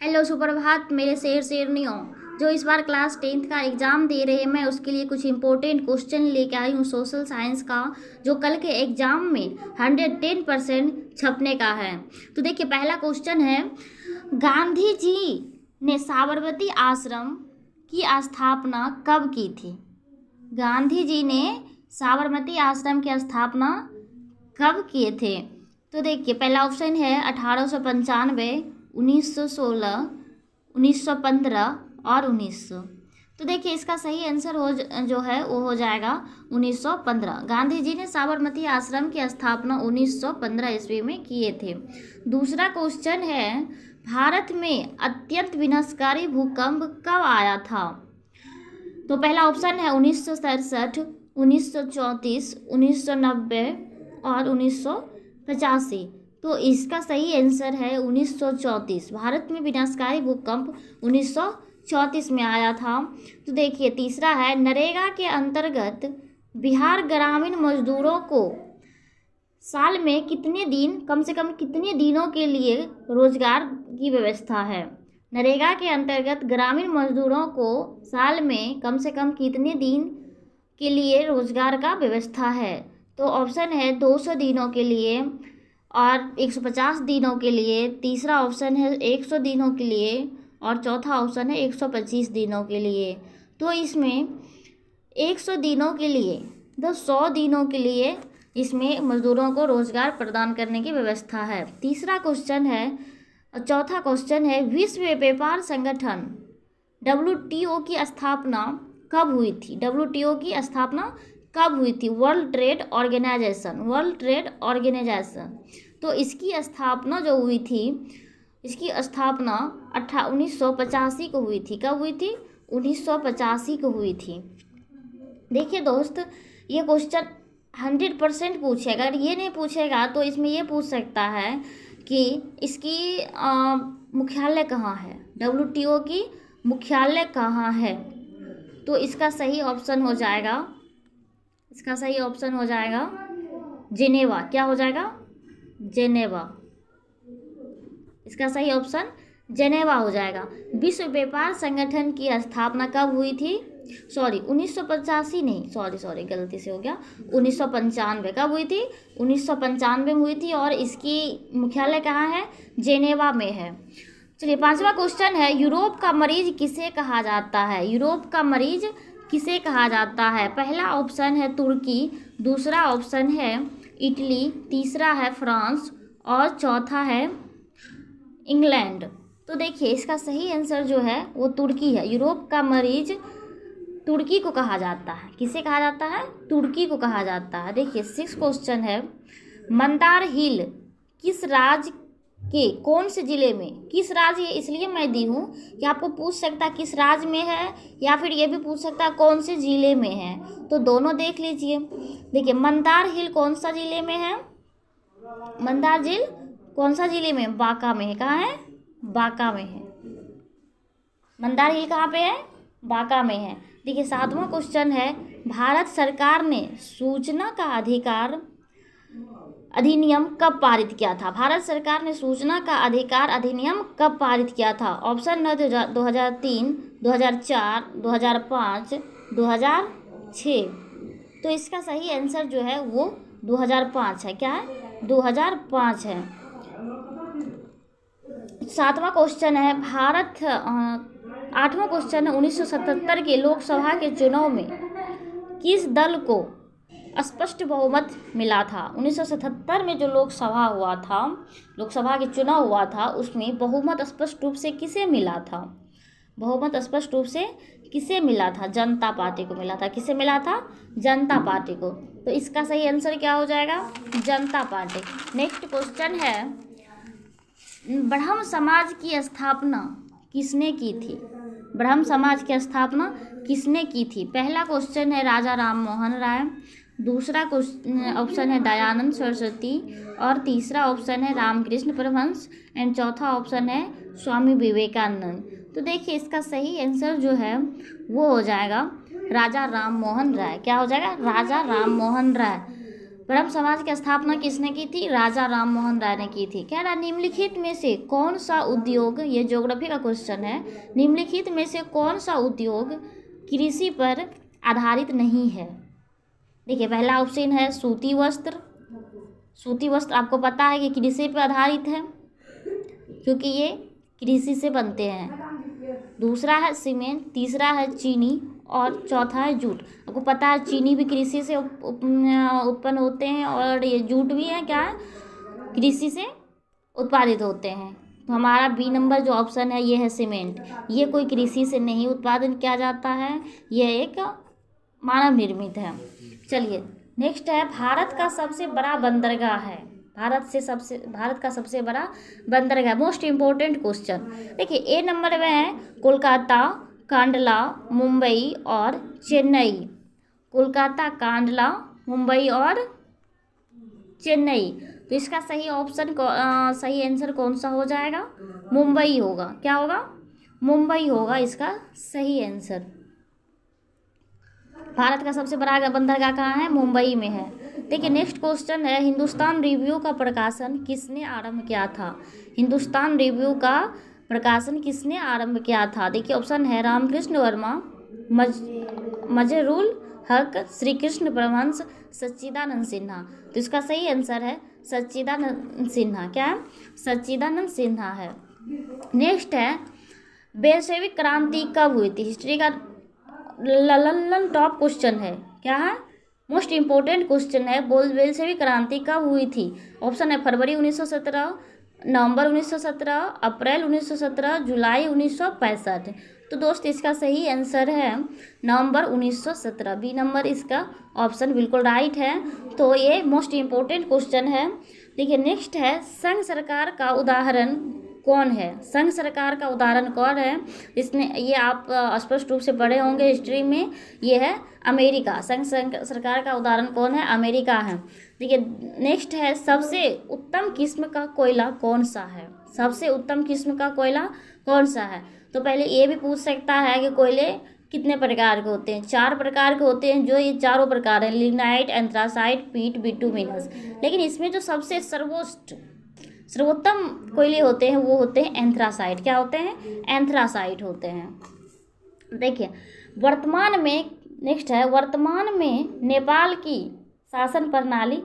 Hello सुप्रभात मेरे शेरनियों। जो इस बार क्लास 10th का एग्ज़ाम दे रहे हैं, मैं उसके लिए कुछ इंपॉर्टेंट क्वेश्चन लेके आई हूँ सोशल साइंस का, जो कल के एग्ज़ाम में 110% छपने का है। तो देखिए, पहला क्वेश्चन है, गांधी जी ने साबरमती आश्रम की स्थापना कब की थी? गांधी जी ने साबरमती आश्रम की स्थापना कब किए थे? तो देखिए, पहला ऑप्शन है 1895, 1916, 1915 और 1900। तो देखिए, इसका सही आंसर जो है वो हो जाएगा 1915। गांधी जी ने साबरमती आश्रम की स्थापना 1915 ईस्वी में किए थे। दूसरा क्वेश्चन है, भारत में अत्यंत विनाशकारी भूकंप कब आया था? तो पहला ऑप्शन है 1967, 1934, 1990 और 1985। तो इसका सही आंसर है 1934। भारत में विनाशकारी भूकंप 1934 में आया था। तो देखिए, तीसरा है, नरेगा के अंतर्गत बिहार ग्रामीण मजदूरों को साल में कितने दिन, कम से कम कितने दिनों के लिए रोजगार की व्यवस्था है? नरेगा के अंतर्गत ग्रामीण मजदूरों को साल में कम से कम कितने दिन के लिए रोजगार का व्यवस्था है? तो ऑप्शन है 200 दिनों के लिए और 150 दिनों के लिए, तीसरा ऑप्शन है 100 दिनों के लिए और चौथा ऑप्शन है 125 दिनों के लिए। तो इसमें 100 दिनों के लिए, 100 दिनों के लिए इसमें मजदूरों को रोजगार प्रदान करने की व्यवस्था है। तीसरा क्वेश्चन है, चौथा क्वेश्चन है, विश्व व्यापार संगठन WTO की स्थापना कब हुई थी? WTO की स्थापना कब हुई थी? World trade organisation, world trade organisation. तो इसकी स्थापना जो हुई थी, इसकी स्थापना 1985 को हुई थी। कब हुई थी? 1985 को हुई थी। देखिए दोस्त, ये क्वेश्चन 100% पूछेगा। अगर ये नहीं पूछेगा तो इसमें ये पूछ सकता है कि इसकी मुख्यालय कहाँ है, WTO की मुख्यालय कहाँ है? तो इसका सही ऑप्शन हो जाएगा, इसका सही ऑप्शन हो जाएगा जेनेवा। क्या हो जाएगा? जेनेवा। इसका सही ऑप्शन जेनेवा हो जाएगा। विश्व व्यापार संगठन की स्थापना कब हुई थी? 1985 नहीं, सॉरी गलती से हो गया, 1995। कब हुई थी? 1995 में हुई थी और इसकी मुख्यालय कहाँ है? जेनेवा में है। चलिए, पांचवा क्वेश्चन है, यूरोप का मरीज किसे कहा जाता है? यूरोप का मरीज किसे कहा जाता है? पहला ऑप्शन है तुर्की, दूसरा ऑप्शन है इटली, तीसरा है फ्रांस और चौथा है इंग्लैंड। तो देखिए, इसका सही आंसर जो है वो तुर्की है। यूरोप का मरीज तुर्की को कहा जाता है। किसे कहा जाता है? तुर्की को कहा जाता है। देखिए, 6 क्वेश्चन है, मंदार हिल किस राज्य के कौन से जिले में, किस राज्य, इसलिए मैं दी हूँ कि आपको पूछ सकता है किस राज्य में है या फिर ये भी पूछ सकता है कौन से जिले में है। तो दोनों देख लीजिए। देखिए, मंदार हिल कौन सा जिले में है? मंदार झील कौन सा जिले में? बांका में है। कहाँ है? बांका में है। मंदार हिल कहाँ पे है? बांका में है। देखिए, 7वां क्वेश्चन है, भारत सरकार ने सूचना का अधिकार अधिनियम कब पारित किया था? भारत सरकार ने सूचना का अधिकार अधिनियम कब पारित किया था? ऑप्शन है 2003, 2004, 2005, 2006। तो इसका सही आंसर जो है वो 2005 है। क्या है? 2005 है। 7वां क्वेश्चन है, 8वां क्वेश्चन है, 1977 के लोकसभा के चुनाव में किस दल को स्पष्ट बहुमत मिला था? 1977 में जो लोकसभा हुआ था, लोकसभा के चुनाव हुआ था, उसमें बहुमत स्पष्ट रूप से किसे मिला था? बहुमत स्पष्ट रूप से किसे मिला था? जनता पार्टी को मिला था। किसे मिला था? जनता पार्टी को। तो इसका सही आंसर क्या हो जाएगा? जनता पार्टी। नेक्स्ट क्वेश्चन है, ब्रह्म समाज की स्थापना किसने की थी? ब्रह्म समाज की स्थापना किसने की थी? पहला क्वेश्चन है राजा राम मोहन राय, दूसरा ऑप्शन है दयानंद सरस्वती और तीसरा ऑप्शन है रामकृष्ण परमहंस एंड चौथा ऑप्शन है स्वामी विवेकानंद। तो देखिए, इसका सही आंसर जो है वो हो जाएगा राजा राम मोहन राय। क्या हो जाएगा? राजा राम मोहन राय। ब्रह्म समाज की स्थापना किसने की थी? राजा राम मोहन राय ने की थी। कह रहा निम्नलिखित में से कौन सा उद्योग, ये ज्योग्राफी का क्वेश्चन है, निम्नलिखित में से कौन सा उद्योग कृषि पर आधारित नहीं है? देखिए पहला ऑप्शन है सूती वस्त्र। सूती वस्त्र आपको पता है कि कृषि पर आधारित है क्योंकि ये कृषि से बनते हैं। दूसरा है सीमेंट, तीसरा है चीनी और चौथा है जूट। आपको पता है चीनी भी कृषि से उत्पन्न होते हैं और ये जूट भी है क्या है, कृषि से उत्पादित होते हैं। तो हमारा बी नंबर जो ऑप्शन है ये है सीमेंट। ये कोई कृषि से नहीं उत्पादन किया जाता है, यह एक मानव निर्मित है। चलिए नेक्स्ट है भारत का सबसे बड़ा बंदरगाह है। भारत का सबसे बड़ा बंदरगाह, मोस्ट इम्पोर्टेंट क्वेश्चन। देखिए ए नंबर में है कोलकाता, कांडला, मुंबई और चेन्नई। कोलकाता, कांडला, मुंबई और चेन्नई। तो इसका सही ऑप्शन सही आंसर कौन सा हो जाएगा? मुंबई होगा। क्या होगा? मुंबई होगा इसका सही आंसर। भारत का सबसे बड़ा बंदरगाह कहाँ है? मुंबई में है। देखिए नेक्स्ट क्वेश्चन है हिंदुस्तान रिव्यू का प्रकाशन किसने आरंभ किया था? हिंदुस्तान रिव्यू का प्रकाशन किसने आरंभ किया था? देखिए ऑप्शन है रामकृष्ण वर्मा, मजरुल हक, श्री कृष्ण परमहंस, सच्चिदानंद सिन्हा। तो इसका सही आंसर है सच्चिदानंद सिन्हा। क्या है? सच्चिदानंद सिन्हा है। नेक्स्ट है बेलशेविक क्रांति कब हुई थी? हिस्ट्री का ललन टॉप क्वेश्चन है। क्या है? मोस्ट इम्पोर्टेंट क्वेश्चन है। बेलशेविक क्रांति कब हुई थी? ऑप्शन है फरवरी 1917, नवंबर 1917, अप्रैल 1917, जुलाई 1965। तो दोस्त इसका सही आंसर है नवंबर 1917। बी नंबर इसका ऑप्शन बिल्कुल राइट है। तो ये मोस्ट इम्पोर्टेंट क्वेश्चन है। देखिए नेक्स्ट है संघ सरकार का उदाहरण कौन है? संघ सरकार का उदाहरण कौन है? इसने ये आप स्पष्ट रूप से पढ़े होंगे हिस्ट्री में, ये है अमेरिका। संघ सरकार का उदाहरण कौन है? अमेरिका है। देखिए नेक्स्ट है सबसे उत्तम किस्म का कोयला कौन सा है? सबसे उत्तम किस्म का कोयला कौन सा है? तो पहले ये भी पूछ सकता है कि कोयले कितने प्रकार के होते हैं? 4 प्रकार के होते हैं, जो ये चारों प्रकार हैं, लिग्नाइट, एंथ्रासाइट, पीट, बिटुमिनस। लेकिन इसमें जो सबसे सर्वोत्तम कोयले होते हैं वो होते हैं एंथ्रासाइट। क्या होते हैं? एंथ्रासाइट होते हैं। देखिए वर्तमान में नेक्स्ट है वर्तमान में नेपाल की शासन प्रणाली